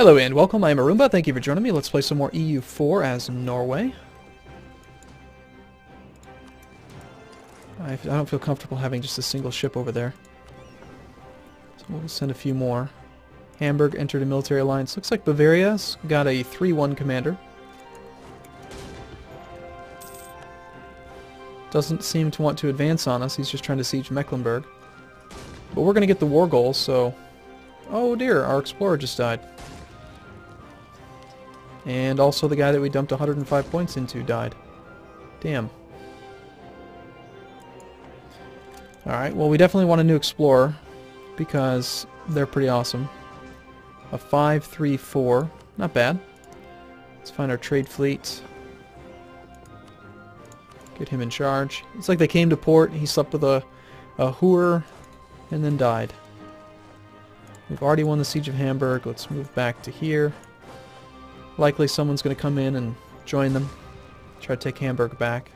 Hello and welcome, I am Arumba, thank you for joining me. Let's play some more EU4 as Norway. I don't feel comfortable having just a single ship over there. So we'll send a few more. Hamburg entered a military alliance. Looks like Bavaria's got a 3-1 commander. Doesn't seem to want to advance on us, he's just trying to siege Mecklenburg. But we're going to get the war goal, so... Oh dear, our explorer just died. And also the guy that we dumped 105 points into died. Damn. Alright, well we definitely want a new explorer, because they're pretty awesome. A 5-3-4, not bad. Let's find our trade fleet. Get him in charge. It's like they came to port, he slept with a hooer, and then died. We've already won the Siege of Hamburg, let's move back to here. Likely someone's going to come in and join them. Try to take Hamburg back.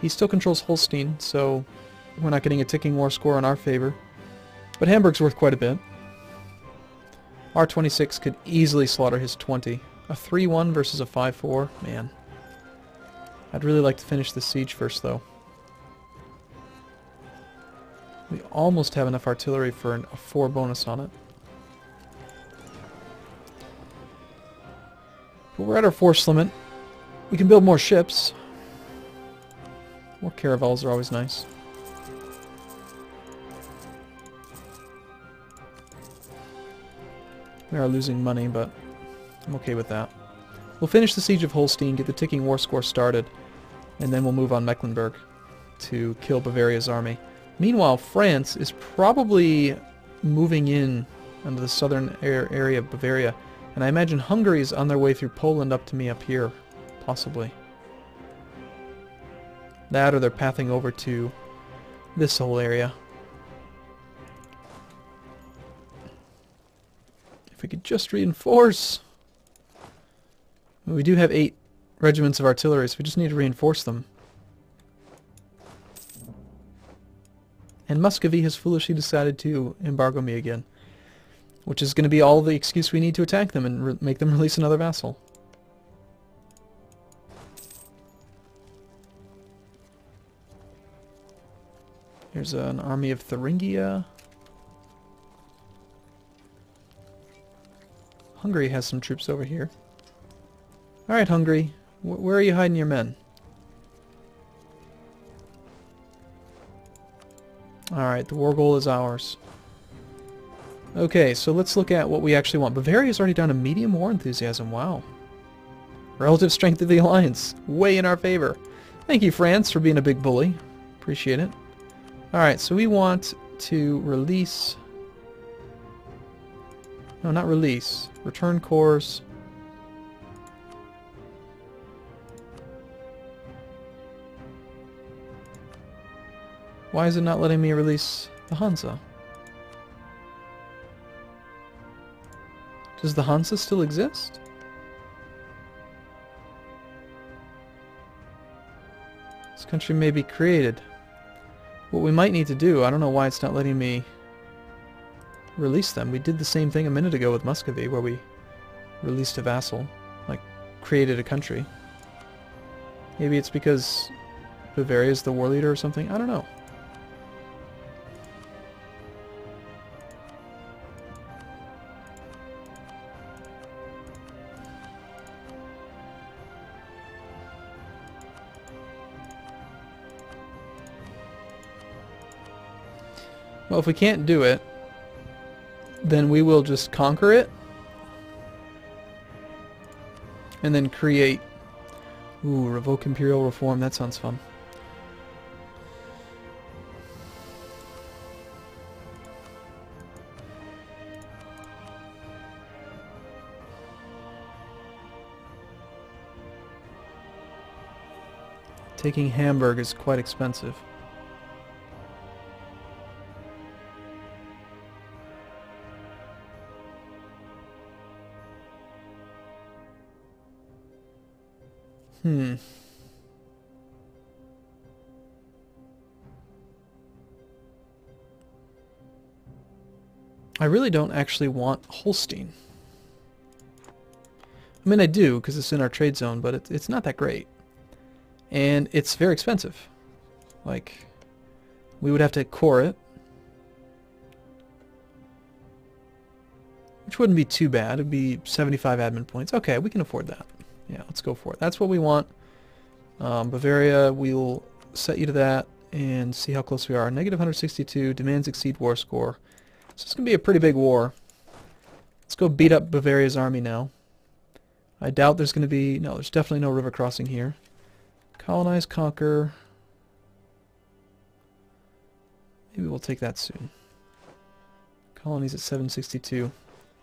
He still controls Holstein, so we're not getting a ticking war score in our favor. But Hamburg's worth quite a bit. Our 26 could easily slaughter his 20. A 3-1 versus a 5-4. Man. I'd really like to finish this siege first, though. We almost have enough artillery for a 4 bonus on it. But we're at our force limit. We can build more ships. More caravels are always nice. We are losing money, but I'm okay with that. We'll finish the Siege of Holstein, get the ticking war score started, and then we'll move on Mecklenburg to kill Bavaria's army. Meanwhile, France is probably moving in into the southern area of Bavaria. And I imagine Hungary's on their way through Poland up to me up here, possibly. That or they're pathing over to this whole area. If we could just reinforce. We do have 8 regiments of artillery, so we just need to reinforce them. And Muscovy has foolishly decided to embargo me again. Which is going to be all the excuse we need to attack them and make them release another vassal. Here's an army of Thuringia. Hungary has some troops over here. Alright, Hungary. Where are you hiding your men? Alright, the war goal is ours. Okay, so let's look at what we actually want. Bavaria's already done a medium war enthusiasm. Wow. Relative strength of the alliance. Way in our favor. Thank you, France, for being a big bully. Appreciate it. Alright, so we want to release... No, not release. Return cores. Why is it not letting me release the Hansa? Does the Hansa still exist? This country may be created. What we might need to do, I don't know why it's not letting me release them. We did the same thing a minute ago with Muscovy, where we released a vassal, like created a country. Maybe it's because Bavaria is the war leader or something? I don't know. Well, if we can't do it, then we will just conquer it. And then create... Ooh, revoke imperial reform. That sounds fun. Taking Hamburg is quite expensive. I really don't actually want Holstein. I mean, I do, because it's in our trade zone, but it's not that great. And it's very expensive. Like, we would have to core it. Which wouldn't be too bad. It'd be 75 admin points. Okay, we can afford that. Yeah, let's go for it. That's what we want. Bavaria, we'll set you to that and see how close we are. Negative 162, demands exceed war score. So it's going to be a pretty big war. Let's go beat up Bavaria's army now. I doubt there's going to be... No, there's definitely no river crossing here. Colonize, conquer. Maybe we'll take that soon. Colonies at 762.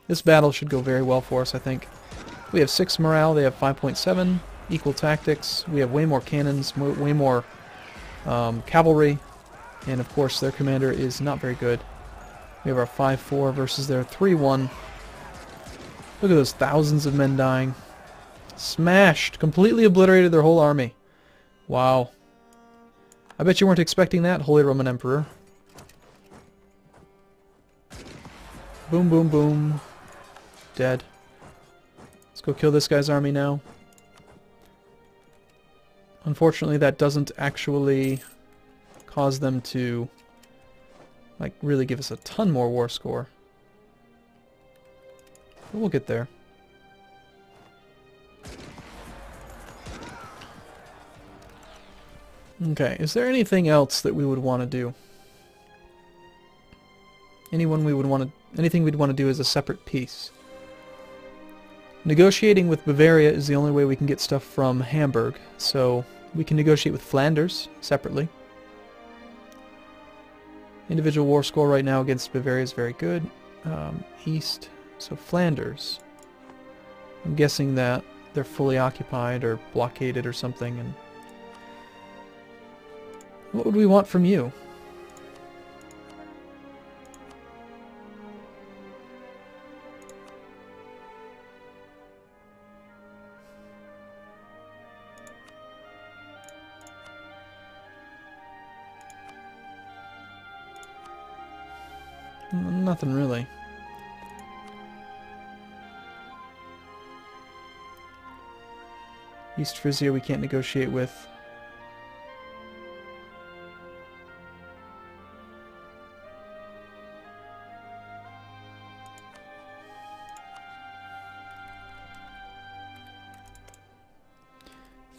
This battle should go very well for us, I think. We have 6 morale, they have 5.7. Equal tactics. We have way more cannons, way more cavalry. And of course their commander is not very good. We have our 5-4 versus their 3-1. Look at those thousands of men dying. Smashed! Completely obliterated their whole army. Wow. I bet you weren't expecting that, Holy Roman Emperor. Boom, boom, boom. Dead. Let's go kill this guy's army now. Unfortunately, that doesn't actually cause them to, like, really give us a ton more war score. But we'll get there. Okay, is there anything else that we would want to do? Anything we'd want to do as a separate piece? Negotiating with Bavaria is the only way we can get stuff from Hamburg, so we can negotiate with Flanders separately. Individual war score right now against Bavaria is very good. East, so Flanders. I'm guessing that they're fully occupied or blockaded or something. And what would we want from you? Nothing really. East Frisia we can't negotiate with.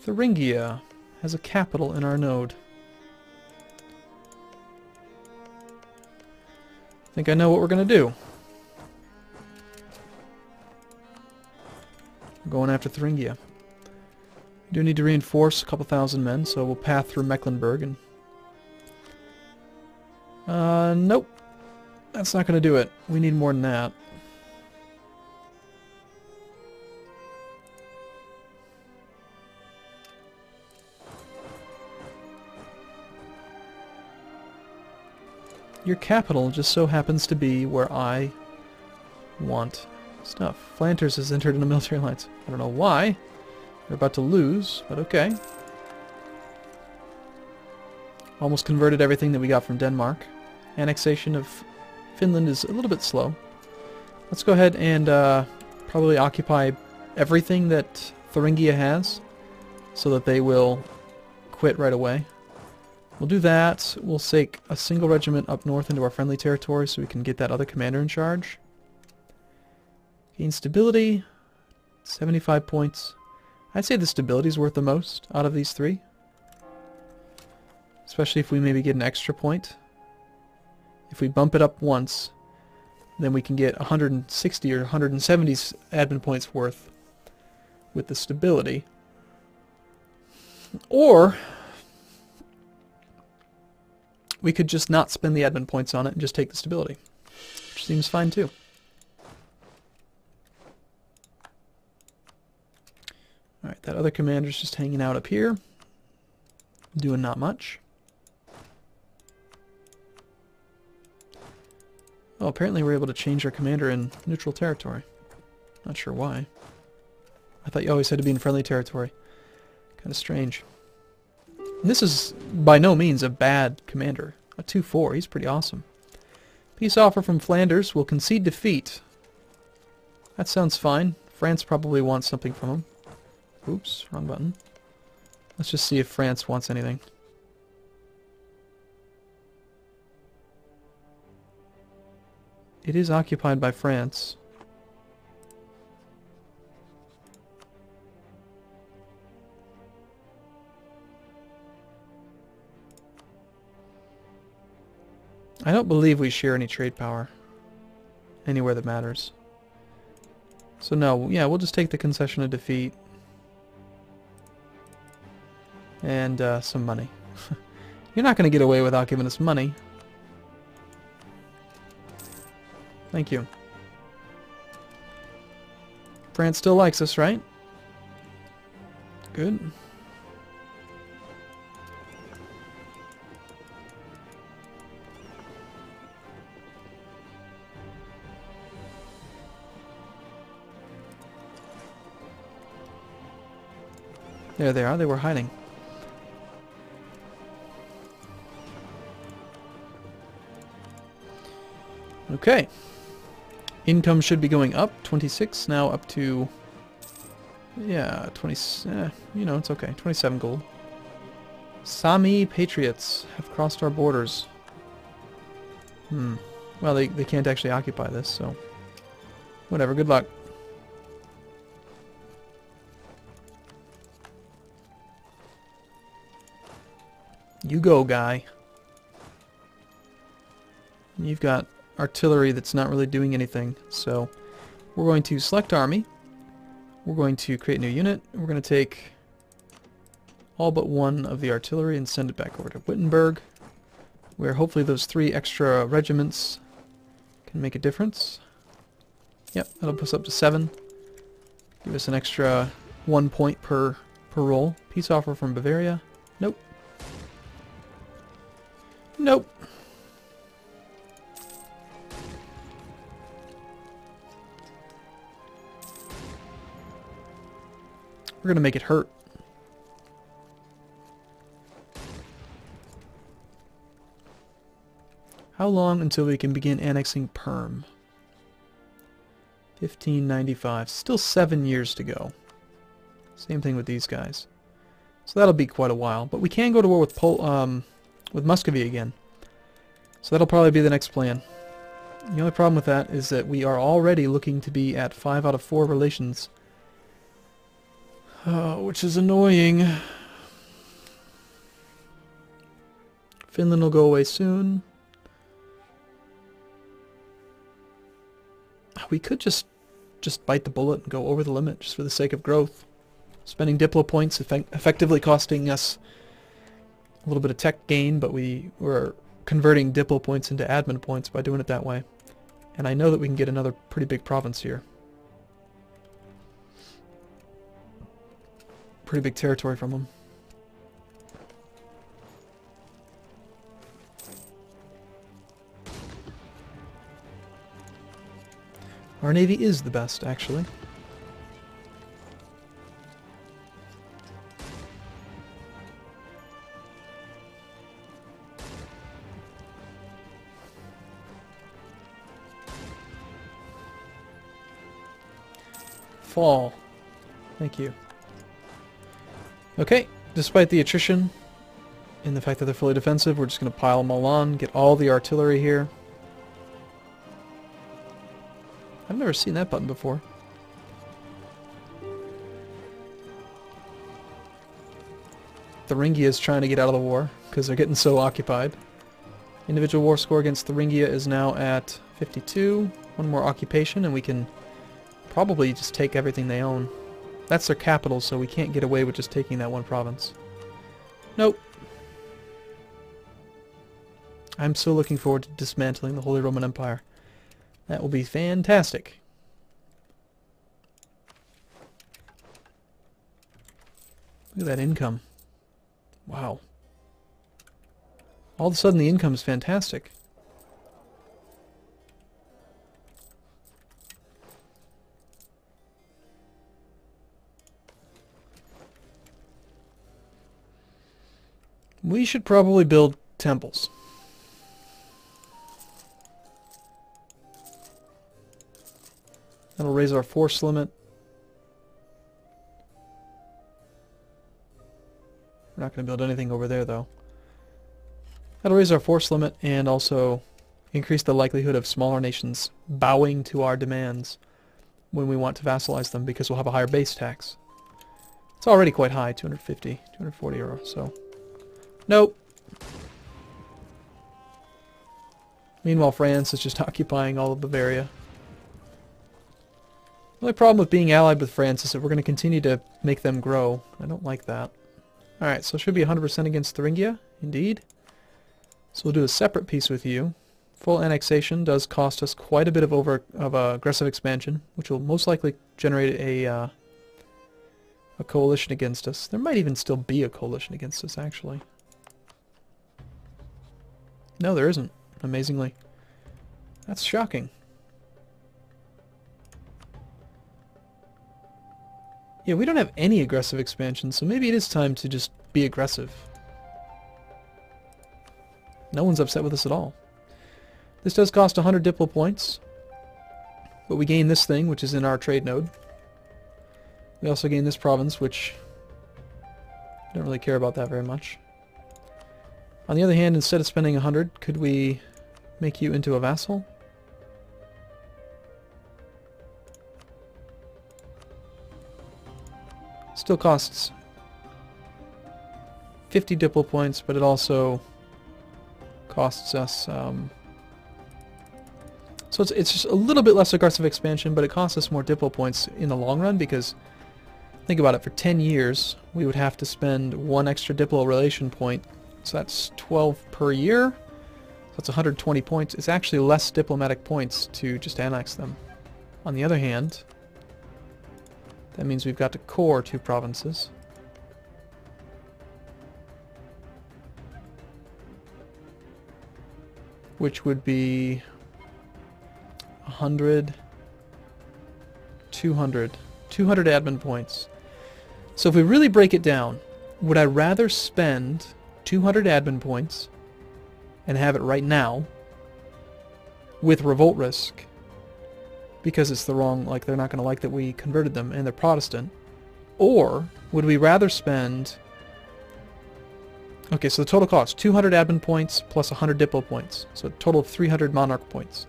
Thuringia has a capital in our node. I think I know what we're going to do. We're going after Thuringia. We do need to reinforce a couple thousand men, so we'll path through Mecklenburg and... nope. That's not going to do it. We need more than that. Your capital just so happens to be where I want stuff. Flanders has entered into military alliance. I don't know why. They're about to lose, but okay. Almost converted everything that we got from Denmark. Annexation of Finland is a little bit slow. Let's go ahead and probably occupy everything that Thuringia has so that they will quit right away. We'll do that. We'll take a single regiment up north into our friendly territory so we can get that other commander in charge. Gain stability. 75 points. I'd say the stability is worth the most out of these three. Especially if we maybe get an extra point. If we bump it up once, then we can get 160 or 170 admin points worth with the stability. Or we could just not spend the admin points on it and just take the stability, which seems fine too. Alright, that other commander's just hanging out up here, doing not much. Oh, apparently we're able to change our commander in neutral territory. Not sure why. I thought you always had to be in friendly territory. Kind of strange. And this is by no means a bad commander. A 2-4, he's pretty awesome. Peace offer from Flanders. We'll concede defeat. That sounds fine. France probably wants something from him. Oops, wrong button. Let's just see if France wants anything. It is occupied by France. I don't believe we share any trade power anywhere that matters. So no, yeah, we'll just take the concession of defeat. And some money. You're not going to get away without giving us money. Thank you. France still likes us, right? Good. There they are. They were hiding. Okay. Income should be going up. 26 now up to... yeah, 20... you know, it's okay. 27 gold. Sami Patriots have crossed our borders. Well, they can't actually occupy this, so... whatever, good luck. You go, guy. You've got artillery that's not really doing anything, so we're going to select army. We're going to create a new unit. We're going to take all but one of the artillery and send it back over to Wittenberg, where hopefully those 3 extra regiments can make a difference. Yep, that'll put us up to 7. Give us an extra 1 point per roll. Peace offer from Bavaria. Nope. Nope. We're gonna make it hurt. How long until we can begin annexing Perm? 1595. Still 7 years to go. Same thing with these guys. So that'll be quite a while. But we can go to war with Muscovy again. So that'll probably be the next plan. The only problem with that is that we are already looking to be at 5 out of 4 relations. Which is annoying. Finland will go away soon. We could just bite the bullet and go over the limit just for the sake of growth. Spending Diplo points effectively costing us a little bit of tech gain, but we're converting Diplo points into admin points by doing it that way. And I know that we can get another pretty big province here. Pretty big territory from them. Our navy is the best, actually. Fall. Thank you. Okay, despite the attrition and the fact that they're fully defensive, we're just going to pile them all on, get all the artillery here. I've never seen that button before. Thuringia is trying to get out of the war because they're getting so occupied. Individual war score against Thuringia is now at 52. One more occupation and we can probably just take everything they own. That's their capital, so we can't get away with just taking that one province. Nope. I'm so looking forward to dismantling the Holy Roman Empire. That will be fantastic. Look at that income. Wow. All of a sudden the income is fantastic. We should probably build temples. That'll raise our force limit. We're not going to build anything over there, though. That'll raise our force limit and also increase the likelihood of smaller nations bowing to our demands when we want to vassalize them, because we'll have a higher base tax. It's already quite high, 250, 240 euro, so... Nope. Meanwhile, France is just occupying all of Bavaria. The only problem with being allied with France is that we're going to continue to make them grow. I don't like that. Alright, so it should be 100% against Thuringia, indeed. So we'll do a separate piece with you. Full annexation does cost us quite a bit of aggressive expansion, which will most likely generate a coalition against us. There might even still be a coalition against us, actually. No, there isn't, amazingly. That's shocking. Yeah, we don't have any aggressive expansion, so maybe it is time to just be aggressive. No one's upset with us at all. This does cost 100 Diplo points, but we gain this thing, which is in our trade node. We also gain this province, which I don't really care about that very much. On the other hand, instead of spending 100, could we make you into a vassal? Still costs 50 Diplo points, but it also costs us... So it's just a little bit less aggressive expansion, but it costs us more Diplo points in the long run, because think about it, for 10 years we would have to spend 1 extra Diplo relation point, so that's 12 per year, so that's 120 points. It's actually less diplomatic points to just annex them. On the other hand, that means we've got to core 2 provinces. Which would be 100, 200 admin points. So if we really break it down, would I rather spend 200 admin points and have it right now with revolt risk, because it's the wrong, like they're not going to like that we converted them and they're Protestant, or would we rather spend... Okay, so the total cost, 200 admin points plus 100 Diplo points, so a total of 300 monarch points.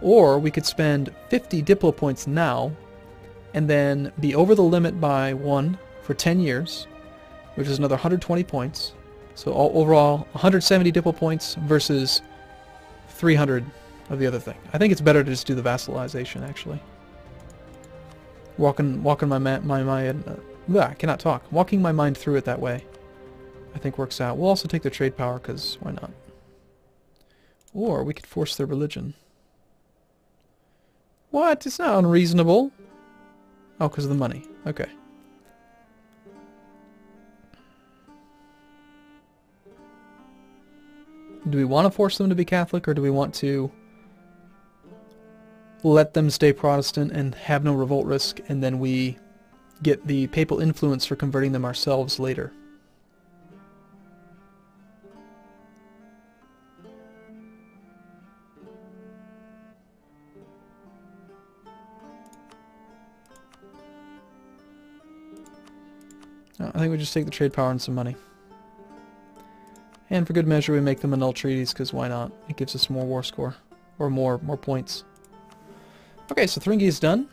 Or we could spend 50 Diplo points now and then be over the limit by 1 for 10 years, which is another 120 points. So overall, 170 Diplo points versus 300 of the other thing. I think it's better to just do the vassalization, actually. Walking my mind... I cannot talk. Walking my mind through it that way, I think works out. We'll also take their trade power, because why not? Or we could force their religion. What? It's not unreasonable. Oh, because of the money. Okay. Do we want to force them to be Catholic, or do we want to let them stay Protestant and have no revolt risk, and then we get the papal influence for converting them ourselves later? I think we just take the trade power and some money. And for good measure we make them annul treaties, because why not? It gives us more war score. Or more points. Okay, so Thuringia is done.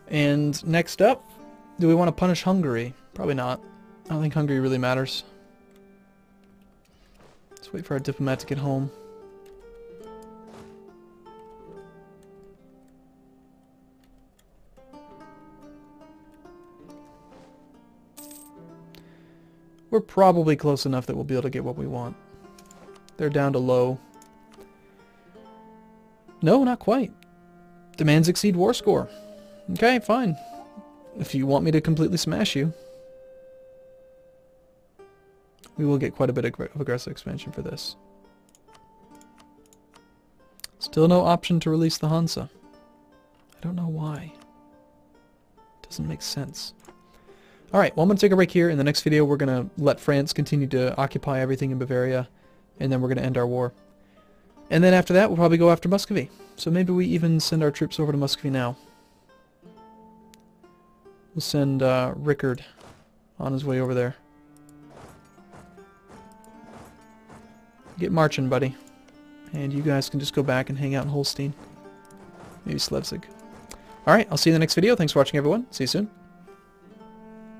And next up, do we want to punish Hungary? Probably not. I don't think Hungary really matters. Let's wait for our diplomat to get home. We're probably close enough that we'll be able to get what we want. They're down to low. No, not quite. Demands exceed war score. Okay, fine. If you want me to completely smash you, we will get quite a bit of aggressive expansion for this. Still no option to release the Hansa. I don't know why. Doesn't make sense. Alright, well I'm going to take a break here. In the next video we're going to let France continue to occupy everything in Bavaria, and then we're going to end our war. And then after that, we'll probably go after Muscovy. So maybe we even send our troops over to Muscovy now. We'll send Rickard on his way over there. Get marching, buddy. And you guys can just go back and hang out in Holstein. Maybe Slevzig. Alright, I'll see you in the next video. Thanks for watching, everyone. See you soon.